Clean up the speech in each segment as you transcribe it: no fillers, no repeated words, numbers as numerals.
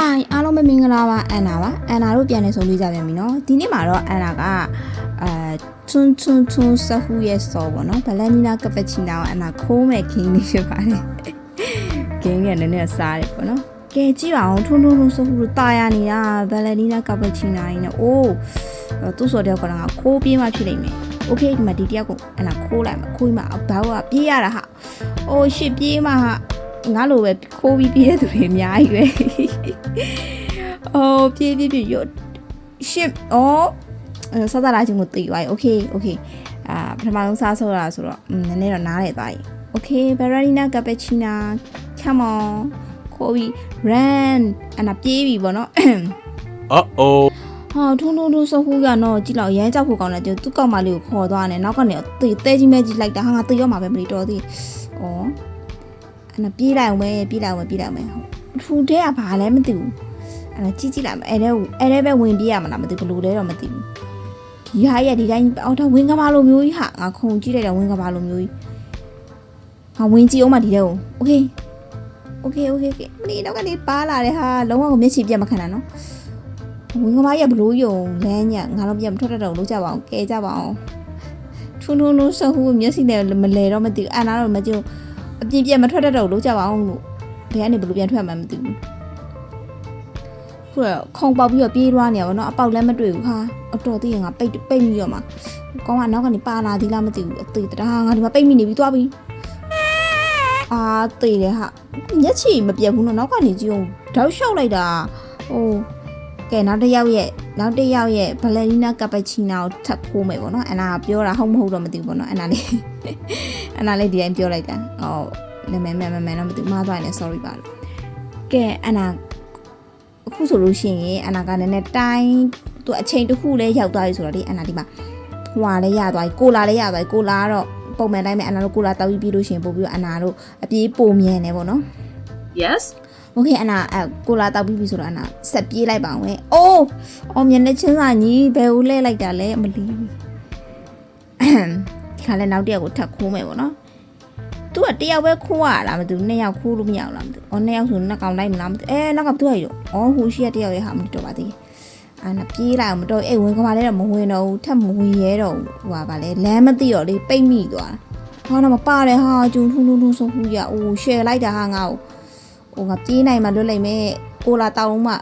Hi အားလုံးပဲမင်္ဂလာပါအန်နာပါအန်နာတို့ပြန်နေဆုံးလေးကြပြန်ပြီနော်ဒီနေ့မှာတော့အန်နာကထွန်းဆဟူရဲ့စော်ပေါ့နော်ဗလန်နီနာကပချီနာအန်နာခိုးမဲ့ခင်းလေးဖြစ်ပါတယ်ခင်းကလည်းနည်းနည်းစားတယ်ပေါ့နော်ကဲကြည့်ပါအောင်ထွန်းဆဟူတို့တာယာနေတာဗလန်နီနာကပချီနာကြီးနဲ့အိုးသူ့စော်တဲ့ကောင်ကခိုးပြေးမှဖြစ်နေမယ်โอเคဒီမှာဒီတယောက်ကိုအန်နာခိုးလိုက်မှာခိုးမှဘောက်ကပြေးရတာဟာအိုးရှစ်ပြေးမှဟာငါလိုပဲခိုးပြီးပြေးတဲ့သူတွေအများကြီးပဲအော်ပြေးရွတ်ရှစ်အော်စားတာချင်းကိုသိသွားပြီโอเคပထမဆုံးစားဆော့တာဆိုတော့နည်းနည်းတော့နားရသွားပြီโอเคဘယ်ရီနာကပချီနာ come on ခိုးပြီး run အနာပြေးပြီပေါ့နော် Uh-oh ဟာထုံးဆိုဟူးကတော့ကြည့်လောက်ရမ်းကြောက်ဖို့ကောင်းတယ်သူ့ကောက်မလေးကိုခေါ်သွားတယ်နောက်ကနေတဲကြီးမဲကြီးလိုက်တာဟာငါသိရောမှာပဲမလီတော်သေးဩအဲ့ဒါပြေးလိုက်အောင်ပဲထူတဲ့ကဘာလဲမသိဘူးအဲ့ဒါကြည့်လိုက်မယ်အဲ့ဒါပဲဝင်ပြေးရမှာလားမသိဘူးဘလို့လဲတော့မသိဘူးဒီဟာရဲ့ဒီတိုင်းအော်ဒါဝင်ကဘာလိုမျိုးကြီးဟာငါခုံကြည့်လိုက်တာဝင်ကဘာလိုမျိုးကြီးဟာဝင်ကြည့်အောင်မဒီတဲ့ကိုโอเคမလီတော့ကနေပါလာတယ်ဟာလုံးဝကိုမျက်ခြေပြတ်မခံတာနော်ဝင်ကဘာရဲ့ဘလို့ယုံလမ်းညငါတော့ပြန်မထွက်တတ်တော့လို့ကြပါအောင်ကဲကြပါအောင်ထုံဆဟူမျက်စိနဲ့မလဲတော့မသိဘူးအန်နာတော့မကြည့်အပြင်းပြမထွက်တတ်တော့လို့ကြပါအောင်လို့ဘယ်ကနေဘလို့ပြန်ထွက်မှမသိဘူးခုတော့ခုံပေါက်ပြီးတော့ပြေးသွားနေရပါတော့အပေါက်လည်းမတွေ့ဘူးဟာအတော်သေးရင်ငါပိတ်မိရောမှာကောင်းကနောက်ကနေပါလာသေးလားမသိဘူးအသေးတရာငါဒီမှာပိတ်မိနေပြီသွားပြီအာသေးတယ်ဟာမျက်ခြေမပြတ်ဘူးနော်နောက်ကနေကြည့်အောင်တောက်လျှောက်လိုက်တာဟိုကဲနောက်တစ်ယောက်ရဲ့ဘလက်နီနာကပချီနာကိုထပ်ခိုးမယ်ပေါ့နော်အန်နာပြောတာဟုတ်မဟုတ်တော့မသိဘူးပေါ့နော်အန်နာလေးဒီတိုင်းပြောလိုက်တာနာမည်တော့မသိဘူးမှားသွားရင် sorry ပါလို့ကဲအန်နာအခုဆိုလို့ရှိရင်အန်နာကလည်းတိုင်းသူအချိန်တစ်ခုလဲရောက်သွားပြီဆိုတော့ဒီအန်နာဒီမှာဟွာလဲရသွားပြီကိုလာလဲရသွားပြီကိုလာကတော့ပုံမှန်တိုင်းပဲအန်နာတို့ကိုလာတောက်ပြီးလို့ရှိရင်ပို့ပြီးတော့အန်နာတို့အပြေးပုံမြန်နေပေါ့နော် Yesโอเคအန်နာကိုလာတောက်ပြီးပြီဆိုတော့အန်နာဆက်ပြေးလိုက်ပါအောင်ပဲအိုးမျက်နှာချင်းစာကြီးဘယ်ဦးလဲလိုက်တာလဲမလီဒီခါလဲနောက်တစ်ယောက်ကိုထပ်ခိုးမယ်ပေါ့နော်သူကတယောက်ပဲခိုးရလားမသိဘူးနှစ်ယောက်ခိုးလို့မရဘူးလားမသိဘူးနှစ်ယောက်ဆိုနှစ်ကောင်လိုက်မလားမသိဘူးနောက်ကသူ့ရရောဟိုရှိရတယောက်ရဲ့ဟာမတော်ပါသေးအာနာပြေးလိုက်အောင်မတော်ဝင်ကမာလဲတော့မဝင်တော့ဘူးထပ်မဝင်ရဲတော့ဟိုပါလေလမ်းမသိတော့လေပိတ်မိသွားဟာတော့မပါတယ်ဟာကျုံထူးဆိုဟူရရှယ်လိုက်တာဟာငါ့ကိုငါပြေးနိုင်မှလွတ်လိုက်မယ်ကိုလာတောင်းမှ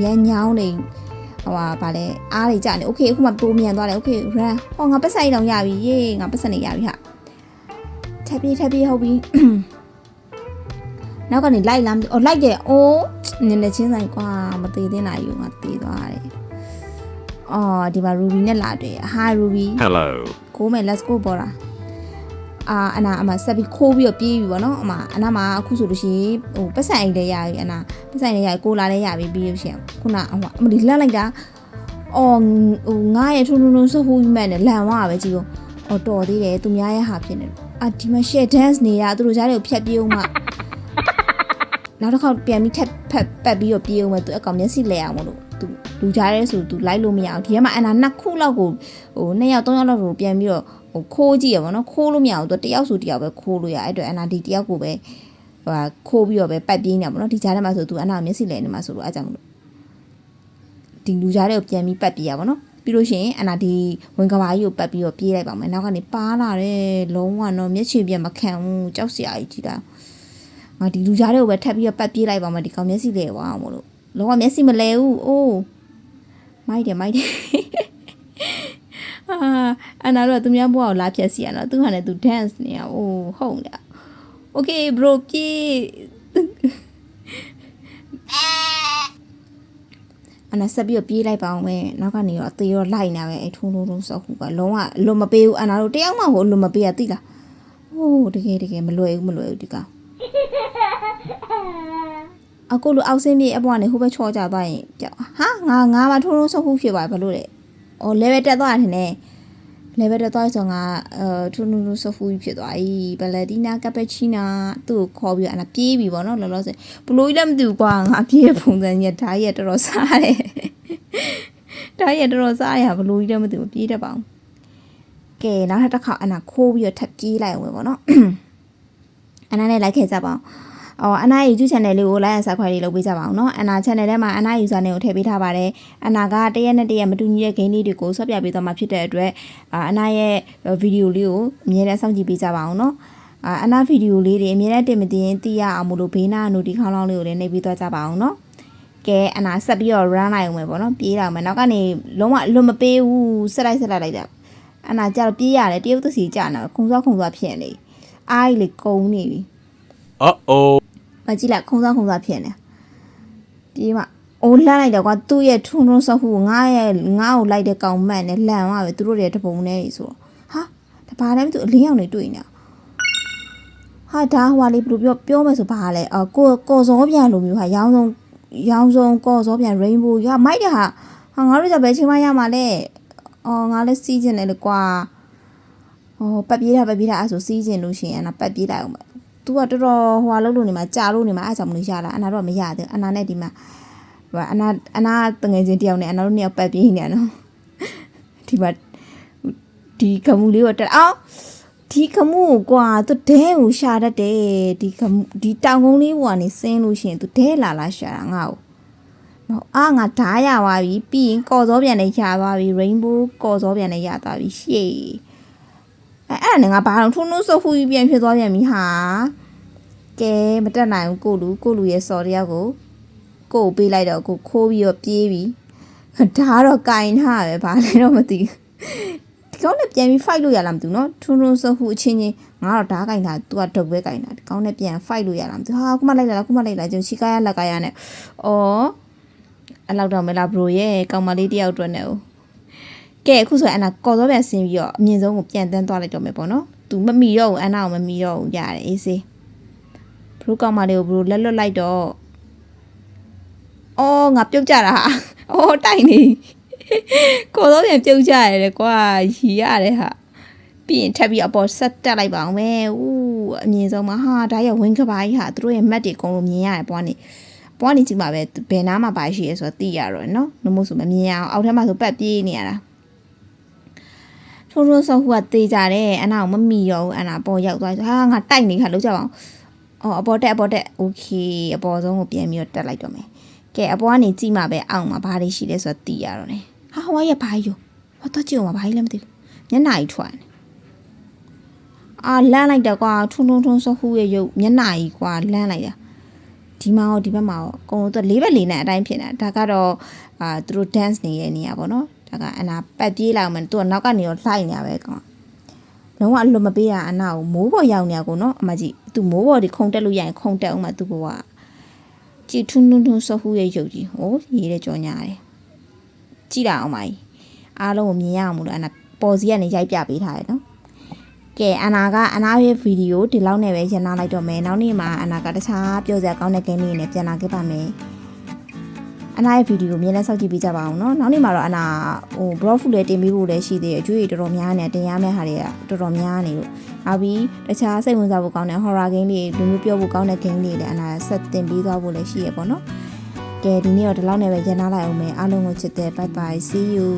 ရမ်းညောင်းနေဟိုပါလေအားတွေကြနေโอเคအခုမှတိုးမြန်သွားတယ်โอเค run ငါပတ်ဆိုင်တောင်ရပြီယေးငါပတ်စံနေရပြီဟာထပ်ပြေးဟုတ်ပြီနောက်ကနေလိုက်လားလိုက်တယ်နည်းနည်းချင်းဆိုင်ကွာမသေးသေးနိုင်ယူငါသေးသွားတယ်ဒီမှာ Ruby နဲ့လာတယ် Hi Ruby Hello ကိုမယ် let's go ပေါ်လာအနာအမဆက်ပြီးခိုးပြီးတော့ပြေးပြီပေါ့နော်အနာမှာအခုဆိုလို့ရှိရင်ဟိုပတ်ဆိုင်လေးရပြီအနာပတ်ဆိုင်လေးရကိုလာလေးရပြီပြီးလို့ရှိရင်ခုနအမဒီလန့်လိုက်တာဟိုငါရဲ့ထုံဆိုဟူမှန်နဲ့လန်သွားပဲကြည့်ဦးတော်သေးတယ်သူများရဲ့ဟာဖြစ်နေတယ်ဒီမှာ share dance နေတာသူတို့ကြားတွေကိုဖြတ်ပြေးအောင်မှနောက်တစ်ခေါက်ပြန်ပြီးထပ်ပတ်ပြီးတော့ပြေးအောင်ပဲသူအကောင်မျက်စိလဲအောင်မလို့သူလူကြားရဲဆိုသူလိုက်လို့မရအောင်ဒီထဲမှာအနာနှစ်ခုလောက်ကိုဟို2ယောက်3ယောက်လောက်ကိုပြန်ပြီးတော့ဟိုခိုးကြည့်ရပါတော့ခိုးလို့မရအောင်သူတယောက်ဆိုတယောက်ပဲခိုးလို့ရအဲ့အတွက်အနာဒီတယောက်ကိုပဲဟိုခိုးပြီးတော့ပဲပတ်ပြေးနေပါတော့ဒီကြားထဲမှာဆိုသူအနာမျက်စိလဲနေမှာဆိုလို့အားကြောင့်မလို့ဒီလူကြားတွေကိုပြန်ပြီးပတ်ပြေးရပါတော့ပြီးလို့ရှိရင်အနာဒီဝင်ကဘာကြီးကိုပတ်ပြီးတော့ပြေးလိုက်ပါမယ်နောက်ကနေပါလာတယ်လုံးဝတော့မျက်ခြေပြတ်မခံဘူးကြောက်စရာကြီးကြီးတာငါဒီလူကြားတွေကိုပဲထပ်ပြီးတော့ပတ်ပြေးလိုက်ပါမယ်ဒီကောင်မျက်စိလဲဝအောင်မလို့လုံးဝမျက်စိမလဲဘူးမိုက်တယ်အနာတော့သူများဘွားကိုလာဖြတ်စီရနော်သူဟာနဲ့သူ dance နေရဟုတ်တယ် okay bro ပြေးအနာဆက်ပြီးတော့ပြေးလိုက်ပါအောင်ပဲနောက်ကနေတော့အသေးတော့လိုက်နေပဲထုံးစောက်ခုကလုံးဝလွတ်မပေးဘူးအနာတို့တယောက်မှဟိုလွတ်မပေးရသိလားတကယ်မလွယ်ဘူးဒီကောင်အခုလိုအောက်ဆင်းပြေးအပွားနေဟိုဘက်ချောကြသွားရင်ကြောက်ဟာငါမထုံးစောက်ခုဖြစ်သွားဘာလို့လဲlevel တက်သွားတယ်နဲ့ level တက်သွားဆိုငါထုံးဆိုဖူးဖြစ်သွားပြီဘလက်ဒီနာကပချီနာသူ့ကိုခေါ်ပြီးအနာပြေးပြီပေါ့နော်လောလောဆယ်ဘလို့လည်းမသိဘူးကွာငါပြေးတဲ့ပုံစံကြီးဓာတ်ရက်တော်တော်စားတယ်ဓာတ်ရက်တော်တော်စားရဘလို့လည်းမသိဘူးပြေးတတ်ပါအောင်ကဲနောက်တစ်ခါအနာခိုးပြီးတော့ထပ်ပြေးလိုက်အောင်ပဲပေါ့နော်အနာနဲ့လိုက်ခဲ့ကြပါအောင် အနာ YouTube channel လေးကို like and subscribe လုပ်ပေးကြပါအောင်နော်အနာ channel ထဲမှာအနာ user name ကိုထည့်ပေးထားပါတယ်အနာကတရက်နဲ့တရက်မတူညီတဲ့ game လေးတွေကိုဆော့ပြပေးသွားမှာဖြစ်တဲ့အတွက်အနာရဲ့ video လေးကိုအမြဲတမ်းစောင့်ကြည့်ပေးကြပါအောင်နော်အနာ video လေးတွေအမြဲတမ်းတင်မတင်သိရအောင်မလို့ဘေးနား notification ခေါင်းလောင်းလေးကိုလည်းနှိပ်ပေးသွားကြပါအောင်နော်ကဲအနာဆက်ပြီးတော့ run လိုက်အောင်မယ်ပေါ့နော်ပြေးတော့မယ်နောက်ကနေလုံးဝအလွတ်မပေးဘူးဆက်လိုက်တာအနာကြတော့ပြေးရတယ်တရုတ်သစီကြနေခုံစောဖြစ်နေအားကြီးလေကုန်းနေပြီမကြည့်လိုက်ခုံစောဖြစ်နေပြေးမအိုးလှမ်းလိုက်တော့ကွာသူ့ရဲ့ထုံထုံဆော့ခုငါ့ကိုလိုက်တဲ့ကောင်မှန်နဲ့လန့်သွားပဲသူတို့တွေတပုံနေဆိုတော့ဟာတပါးလည်းမသူအလင်းရောက်နေတွေ့နေဟာဒါဟွာလေးဘယ်လိုပြောမယ်ဆိုဘာလဲကော်စောပြန်လိုမျိုးဟာရောင်းဆုံးကော်စောပြန် rainbow ရမိုက်တယ်ဟာငါတို့ကြဘယ်ချိန်မှရမှာလဲငါလည်းစီးကျင်တယ်လေကွာပတ်ပြေးတာအဲ့ဆိုစီးကျင်လို့ရှိရင်အနာပတ်ပြေးလိုက်အောင်သူကတော်တော်ဟွာလို့နေမှာကြာလို့နေမှာအဲ့ကြောင့်မလို့ရလားအနာတော့မရသေးအနာနဲ့ဒီမှာအနာတငယ်ချင်းတယောက်နဲ့အနာတို့နှစ်ယောက်ပတ်ပြေးနေရနော်ဒီမှာဒီခမှုလေးကိုတက်အောင်ဒီခမှုကွာသူဒဲကိုရှာတတ်တယ်ဒီတောင်ကုန်းလေးပေါ်ကနေဆင်းလို့ရှိရင်သူဒဲလာရှာတာငါ့ကိုငါဓားရသွားပြီပြီးရင်ကော်စောပြန်နဲ့ရသွားပြီ rainbow ကော်စောပြန်နဲ့ရသွားပြီရှေ့အဲ့ဒါနဲ့ငါဘာလို့ထုံးဆော့ဖူးပြန်ဖြစ်သွားပြန်ပြီဟာကဲမတက်နိုင်ဘူးကိုလူရဲ့စော်တယောက်ကိုပေးလိုက်တော့ကိုခိုးပြီးတော့ပြေးပြီဒါတော့ကင်ထားပဲဘာလဲတော့မသိဘူးဒီကောင်းနဲ့ပြန်ပြီး fight လို့ရလားမသိဘူးเนาะထုံဆော့ဖူးအချင်းချင်းငါတော့ဓားကင်တာ तू ကဒုတ်ပဲကင်တာဒီကောင်းနဲ့ပြန် fight လို့ရလားမသိဘူးဟာခုမှလိုက်လာကျုံချီကားရလက်ကားရနဲ့အဲ့လောက်တော့မလားဘရိုရဲ့ကောင်မလေးတယောက်အတွက်နဲ့ကဲအခုဆိုရင်အနာကော်စောပြန်ဆင်းပြီးတော့အမြင့်ဆုံးကိုပြန်တန်းသွားလိုက်တော့မယ်ပေါ့နော်သူမမီတော့ဘူးအနာကိုမမီတော့ဘူးရတယ်အေးစေးဘရိုကောင်မလေးကိုဘရိုလက်လွတ်လိုက်တော့ငါပြုတ်ကြတာဟာတိုင်နေကော်စောပြန်ပြုတ်ကြရတယ်ကွာရီရတယ်ဟာပြီးရင်ထပ်ပြီးအပေါ်ဆက်တက်လိုက်ပါအောင်မယ်အမြင့်ဆုံးမှာဟာဒါရောက်ဝင်းကပါကြီးဟာသူတို့ရဲ့မက်တွေအကုန်လုံးမြင်ရတယ်ပွားနေကြည့်မှာပဲဘယ်နားမှာပါရှိရဲဆိုတော့သိရတော့နော်နှမို့ဆိုမမြင်ရအောင်အောက်ထဲမှာဆိုပတ်ပြေးနေရတာထိုးဆော့ဟိုကသေးကြတယ်အနာကိုမမီရောဘူးအနာပေါ်ရောက်သွားဆိုဟာငါတိုက်နေခါလောက်ကြပါအောင်အပေါ်တက်โอเคအပေါ်ဆုံးကိုပြန်ပြီးတော့တက်လိုက်တော့မယ်ကဲအပေါ်ကနေကြည့်မှာပဲအောက်မှာဘာတွေရှိလဲဆိုတော့သိရတော့တယ်ဟာဟိုရဲ့ဘာကြီးဟောတော့ကြည့်အောင်ဘာကြီးလဲမသိဘူးမျက်နှာကြီးထွက်နေလမ်းလိုက်တော့ကွာထုံဆော့ဟိုရဲ့ရုပ်မျက်နှာကြီးကွာလမ်းလိုက်တာဒီမှာဒီဘက်မှာအကုန်လုံး၄ဘက်၄နဲ့အတိုင်းဖြစ်နေတာဒါကတော့သူတို့ dance နေရနေရပါတော့ဒါကအနာပတ်ပြေးလာမှသူကနောက်ကနေတော့လှိုက်နေရပဲကောင်လုံးဝအလွတ်မပေးတာအနာကိုမိုးပေါ်ရောက်နေရကိုနော်အမကြီးသူမိုးပေါ်ဒီခုံတက်လို့ရရင်ခုံတက်အောင်မှသူကကြည်ထုံဆော့ဟူရဲ့ရုပ်ကြီးရေးတဲ့ကြောညာတယ်ကြည့်တာအောင်မကြီးအားလုံးကိုမြင်ရအောင်လို့အနာပေါ်စီကနေရိုက်ပြပေးထားတယ်နော်ကဲအနာရဲ့ဗီဒီယိုဒီလောက်နဲ့ပဲရနာလိုက်တော့မယ်နောက်နေ့မှာအနာကတခြားပြောစရာကောင်းတဲ့ game လေးနဲ့ပြန်လာခဲ့ပါမယ်အနာရဲ့ဗီဒီယိုမြင်လဲစောင့်ကြည့်ပေးကြပါအောင်နော်နောက်နေ့မှာတော့အနာblog ဖူလည်းတင်ပေးဖို့လည်းရှိသေးတယ်အကျွေးတော်တော်များနေတင်ရမယ့်ဟာတွေကတော်တော်များနေလို့နောက်ပြီးတခြားစိတ်ဝင်စားဖို့ကောင်းတဲ့ horror game တွေလူမျိုးပြောဖို့ကောင်းတဲ့ game တွေလည်းအနာဆက်တင်ပေးသွားဖို့လည်းရှိရပေါ့နော်ကဲဒီနေ့တော့ဒီလောက်နဲ့ပဲရနာလိုက်အောင်မယ်အားလုံးကိုချစ်တဲ့ bye bye see you